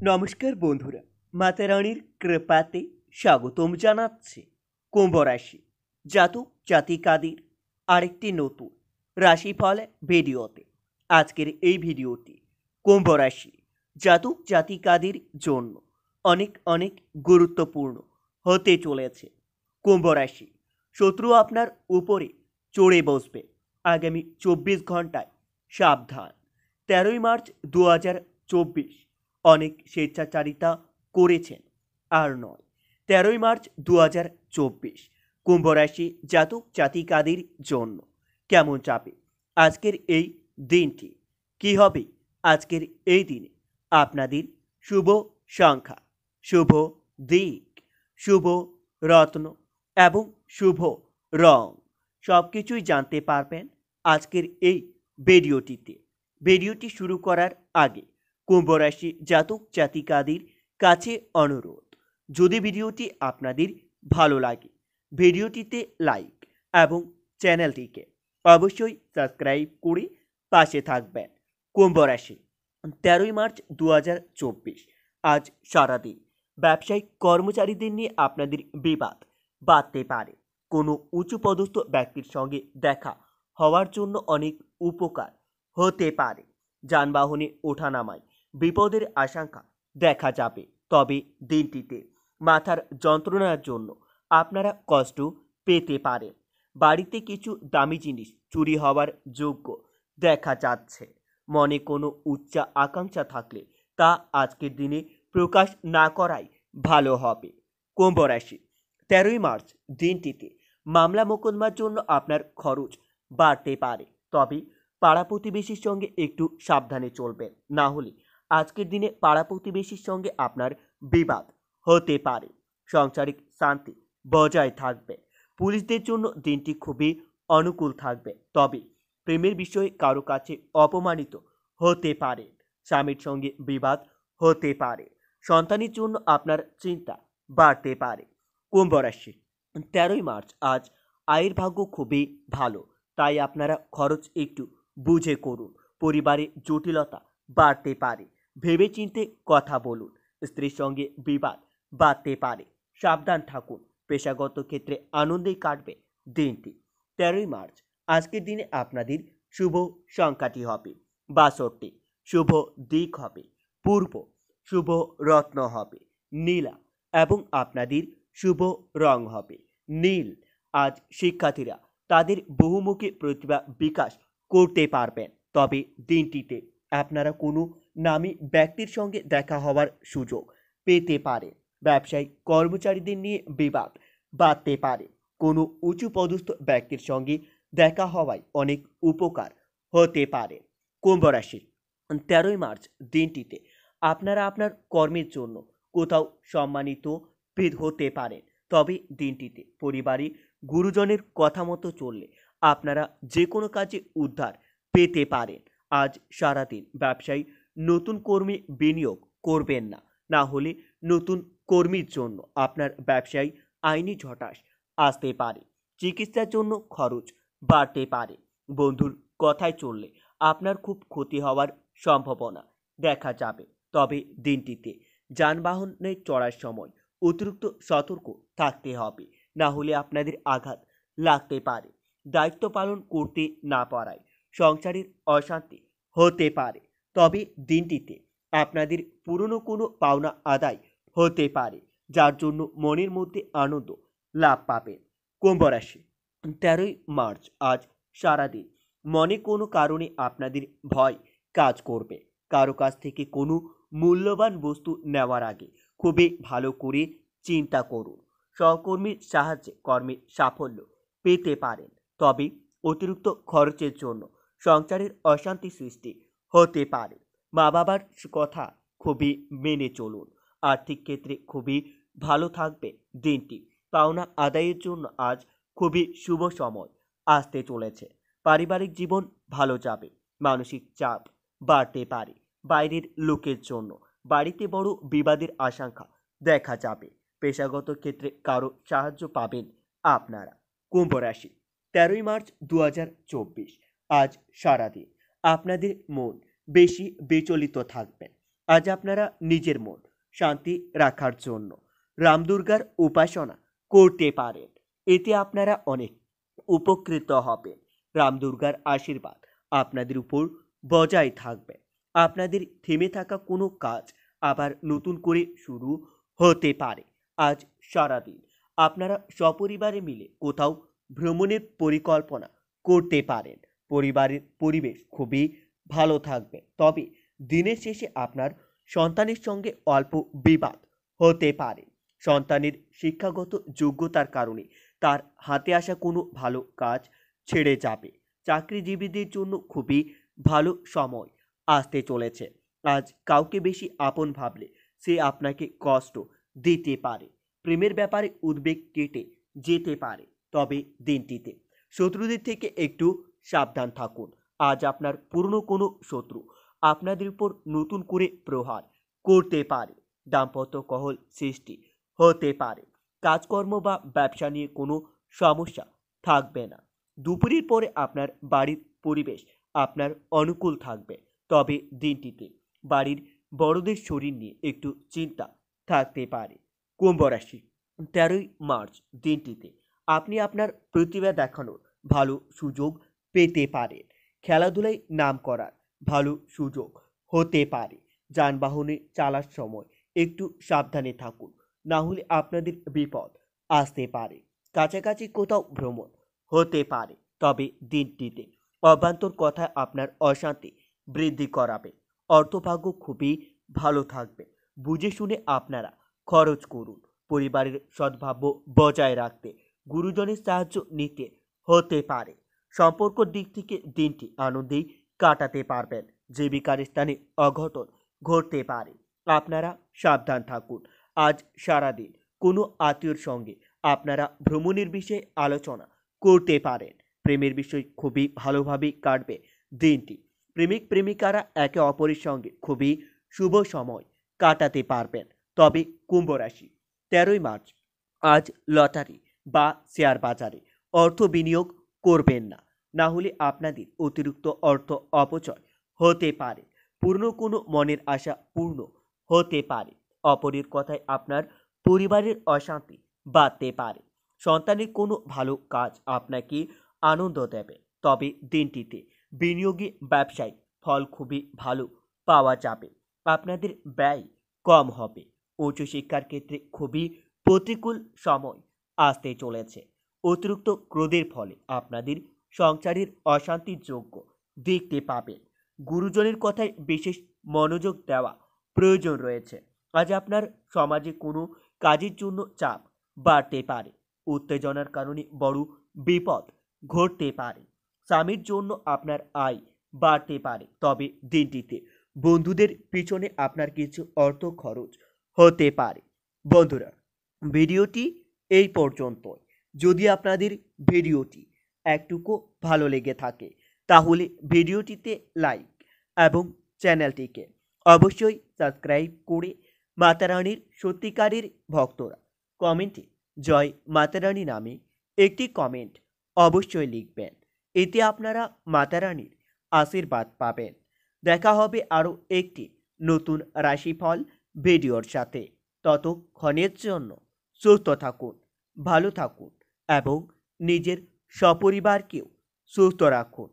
নমস্কার বন্ধুরা, মাতা রানীর কৃপাতে স্বাগতম জানাচ্ছি কুম্ভ রাশি জাতক জাতিকাদের আরেকটি নতুন রাশিফল ভিডিওতে। আজকের এই ভিডিওটি কুম্ভ রাশি জাতক জাতিকাদের জন্য অনেক অনেক গুরুত্বপূর্ণ হতে চলেছে। কুম্ভ রাশি শত্রু আপনার উপরে চড়ে বসবে আগামী 24 ঘন্টায়, সাবধান। 13ই মার্চ 2024 অনেক স্বেচ্ছাচারিতা করেছেন আর নয়। 13ই মার্চ 2024 কুম্ভ রাশি জাতক জাতিকাদের জন্য কেমন যাবে আজকের এই দিনটি, কি হবে আজকের এই দিনে আপনাদের শুভ সংখ্যা, শুভ দিক, শুভ রত্ন এবং শুভ রং সব কিছুই জানতে পারবেন আজকের এই ভিডিওটিতে। ভিডিওটি শুরু করার আগে কুম্ভ রাশি জাতক জাতিকাদের কাছে অনুরোধ, যদি ভিডিওটি আপনাদের ভালো লাগে ভিডিওটিতে লাইক এবং চ্যানেলটিকে অবশ্যই সাবস্ক্রাইব করে পাশে থাকবেন। কুম্ভ রাশি 13ই মার্চ 2024 আজ সারাদিন ব্যবসায়িক কর্মচারীদের নিয়ে আপনাদের বিবাদ বাড়তে পারে। কোনো উঁচু পদস্থ ব্যক্তির সঙ্গে দেখা হওয়ার জন্য অনেক উপকার হতে পারে। যানবাহনে ওঠানামায় বিপদের আশঙ্কা দেখা যাবে, তবে দিনটিতে মাথার যন্ত্রণার জন্য আপনারা কষ্ট পেতে পারেন। বাড়িতে কিছু দামি জিনিস চুরি হওয়ার যোগ্য দেখা যাচ্ছে। মনে কোনো উচ্চ আকাঙ্ক্ষা থাকলে তা আজকের দিনে প্রকাশ না করাই ভালো হবে। কুম্ভ রাশি 13ই মার্চ দিনটিতে মামলা মোকদ্দমার জন্য আপনার খরচ বাড়তে পারে, তবে পাড়া প্রতিবেশীর সঙ্গে একটু সাবধানে চলবেন, না হলে আজকের দিনে পাড়া প্রতিবেশীর সঙ্গে আপনার বিবাদ হতে পারে। সাংসারিক শান্তি বজায় থাকবে। পুলিশদের জন্য দিনটি খুবই অনুকূল থাকবে, তবে প্রেমের বিষয়ে কারো কাছে অপমানিত হতে পারে। স্বামীর সঙ্গে বিবাদ হতে পারে। সন্তানের জন্য আপনার চিন্তা বাড়তে পারে। কুম্ভ রাশি 13ই মার্চ আজ আয়ের ভাগ্য খুবই ভালো, তাই আপনারা খরচ একটু বুঝে করুন। পরিবারে জটিলতা বাড়তে পারে, ভেবেচিন্তে কথা বলুন। স্ত্রীর সঙ্গে বিবাদ বাড়তে পারে, সাবধান থাকুন। পেশাগত ক্ষেত্রে আনন্দেই কাটবে দিনটি। 13ই মার্চ আজকের দিনে আপনাদের শুভ সংখ্যাটি হবে 62, শুভ দিক হবে পূর্ব, শুভ রত্ন হবে নীলা এবং আপনাদের শুভ রং হবে নীল। আজ শিক্ষার্থীরা তাদের বহুমুখী প্রতিভা বিকাশ করতে পারবেন, তবে দিনটিতে আপনারা কোনো নামী ব্যক্তির সঙ্গে দেখা হওয়ার সুযোগ পেতে পারে। ব্যবসায়িক কর্মচারীদের নিয়ে বিবাদ বাড়তে পারে। কোনো উঁচু পদস্থ ব্যক্তির সঙ্গে দেখা হওয়ায় অনেক উপকার হতে পারে। কুম্ভ রাশি 13ই মার্চ দিনটিতে আপনারা আপনার কর্মের জন্য কোথাও সম্মানিত হতে পারেন, তবে দিনটিতে পরিবারে গুরুজনের কথা মতো চললে আপনারা যে কোনো কাজে উদ্ধার পেতে পারেন। আজ সারাদিন ব্যবসায়ী নতুন কর্মী বিনিয়োগ করবেন না, না হলে নতুন কর্মীর জন্য আপনার ব্যবসায়ী আইনি ঝটাস আসতে পারে। চিকিৎসার জন্য খরচ বাড়তে পারে। বন্ধুর কথায় চললে আপনার খুব ক্ষতি হওয়ার সম্ভাবনা দেখা যাবে, তবে দিনটিতে যানবাহনে চড়ার সময় অতিরিক্ত সতর্ক থাকতে হবে, না হলে আপনাদের আঘাত লাগতে পারে। দায়িত্ব পালন করতে না পারায় সংসারের অশান্তি হতে পারে, তবে দিনটিতে আপনাদের পুরনো কোনো পাওনা আদায় হতে পারে, যার জন্য মনের মধ্যে আনন্দ লাভ পাবেন। কুম্ভ রাশি 13ই মার্চ আজ সারাদিন মনে কোনো কারণে আপনাদের ভয় কাজ করবে। কারো কাছ থেকে কোনো মূল্যবান বস্তু নেওয়ার আগে খুবই ভালো করে চিন্তা করুন। সহকর্মীর সাহায্যে কর্মে সাফল্য পেতে পারেন, তবে অতিরিক্ত খরচের জন্য সংসারের অশান্তি সৃষ্টি হতে পারে। মা বাবার কথা খুবই মেনে চলুন। আর্থিক ক্ষেত্রে খুবই ভালো থাকবে দিনটি। পাওনা আদায়ের জন্য আজ খুবই শুভ সময় আসতে চলেছে। পারিবারিক জীবন ভালো যাবে। মানসিক চাপ বাড়তে পারে। বাইরের লোকের জন্য বাড়িতে বড় বিবাদের আশঙ্কা দেখা যাবে। পেশাগত ক্ষেত্রে কারো সাহায্য পাবেন আপনারা। কুম্ভ রাশি 13ই মার্চ 2024 আজ সারাদিন আপনাদের মন বেশি বিচলিত থাকবে। আজ আপনারা নিজের মন শান্তি রাখার জন্য রাম দুর্গার উপাসনা করতে পারেন। এতে আপনারা অনেক উপকৃত হবেন। রাম দুর্গার আশীর্বাদ আপনাদের উপর বজায় থাকবে। আপনাদের থেমে থাকা কোনো কাজ আবার নতুন করে শুরু হতে পারে। আজ সারাদিন আপনারা সপরিবারে মিলে কোথাও ভ্রমণের পরিকল্পনা করতে পারেন। পরিবারের পরিবেশ খুবই ভালো থাকবে। তবে দিনের শেষে আপনার সন্তানের সঙ্গে অল্প বিবাদ হতে পারে। সন্তানের শিক্ষাগত যোগ্যতার কারণে তার হাতে আসা কোনো ভালো কাজ ছেড়ে যাবে। চাকরিজীবীদের জন্য খুবই ভালো সময় আসতে চলেছে। আজ কাউকে বেশি আপন ভাবলে সে আপনাকে কষ্ট দিতে পারে। প্রেমের ব্যাপারে উদ্বেগ কেটে যেতে পারে। তবে দিনটিতে শত্রুদের থেকে একটু সাবধান থাকুন। আজ আপনার পুরনো কোনো শত্রু আপনাদের উপর নতুন করে প্রহার করতে পারে। দাম্পত্য কলহ সৃষ্টি হতে পারে। কাজকর্ম বা ব্যবসা নিয়ে কোনো সমস্যা থাকবে না। দুপুরের পরে আপনার বাড়ির পরিবেশ আপনার অনুকূল থাকবে। তবে দিনটিতে বাড়ির বড়দের শরীর নিয়ে একটু চিন্তা থাকতে পারে। কুম্ভ রাশি, 13ই মার্চ দিনটিতে আপনি আপনার প্রতিভা দেখানোর ভালো সুযোগ পেতে পারেন। খেলাধুলায় নাম করার ভালো সুযোগ হতে পারে। যানবাহনে চালার সময় একটু সাবধানে থাকুন, না হলে আপনাদের বিপদ আসতে পারে। কাছাকাছি কোথাও ভ্রমণ হতে পারে। তবে দিনটিতে অভ্যন্তর কথায় আপনার অশান্তি বৃদ্ধি করাবে। অর্থভাগ্য খুবই ভালো থাকবে। বুঝে শুনে আপনারা খরচ করুন। পরিবারের সদ্ভাব্য বজায় রাখতে গুরুজনের সাহায্য নিতে হতে পারে। সম্পর্কর দিক থেকে দিনটি আনন্দেই কাটাতে পারবেন। জীবিকার স্থানে অঘটন ঘটতে পারে। আপনারা সাবধান থাকুন। আজ সারাদিন কোনো আত্মীয়র সঙ্গে আপনারা ভ্রমণের বিষয়ে আলোচনা করতে পারেন। প্রেমের বিষয় খুবই ভালোভাবে কাটবে দিনটি। প্রেমিক প্রেমিকারা একে অপরের সঙ্গে খুবই শুভ সময় কাটাতে পারবেন। তবে কুম্ভ রাশি, 13ই মার্চ আজ লটারি বা শেয়ার বাজারে অর্থ বিনিয়োগ করবেন না, না হলে আপনাদের অতিরিক্ত অর্থ অপচয় হতে পারে। পূর্ণ কোনো মনের আশা পূর্ণ হতে পারে। অপরের কথায় আপনার পরিবারের অশান্তি বাড়তে পারে। সন্তানের কোনো ভালো কাজ আপনাকে আনন্দ দেবে। তবে দিনটিতে বিনিয়োগে ব্যবসায় ফল খুবই ভালো পাওয়া যাবে। আপনাদের ব্যয় কম হবে। উচ্চশিক্ষার ক্ষেত্রে খুবই প্রতিকূল সময় আসতে চলেছে। অতিরিক্ত ক্রোধের ফলে আপনাদের সংসারের অশান্তির যোগ্য দেখতে পাবেন। গুরুজনের কথায় বিশেষ মনোযোগ দেওয়া প্রয়োজন রয়েছে। আজ আপনার সমাজে কোনো কাজের জন্য চাপ বাড়তে পারে। উত্তেজনার কারণে বড় বিপদ ঘটতে পারে। স্বামীর জন্য আপনার আয় বাড়তে পারে। তবে দিনটিতে বন্ধুদের পিছনে আপনার কিছু অর্থ খরচ হতে পারে। বন্ধুরা, ভিডিওটি এই পর্যন্তই। যদি আপনাদের ভিডিওটি একটুকু ভালো লেগে থাকে তাহলে ভিডিওটিতে লাইক এবং চ্যানেলটিকে অবশ্যই সাবস্ক্রাইব করে মাতারানীর সত্যিকারের ভক্তরা কমেন্টে জয় মাতারানী নামে একটি কমেন্ট অবশ্যই লিখবেন। এতে আপনারা মাতারানীর আশীর্বাদ পাবেন। দেখা হবে আরও একটি নতুন রাশিফল ভিডিওর সাথে। ততক্ষণের জন্য সুস্থ থাকুন, ভালো থাকুন এবং নিজের সপরিবারকেও সুস্থ রাখুন।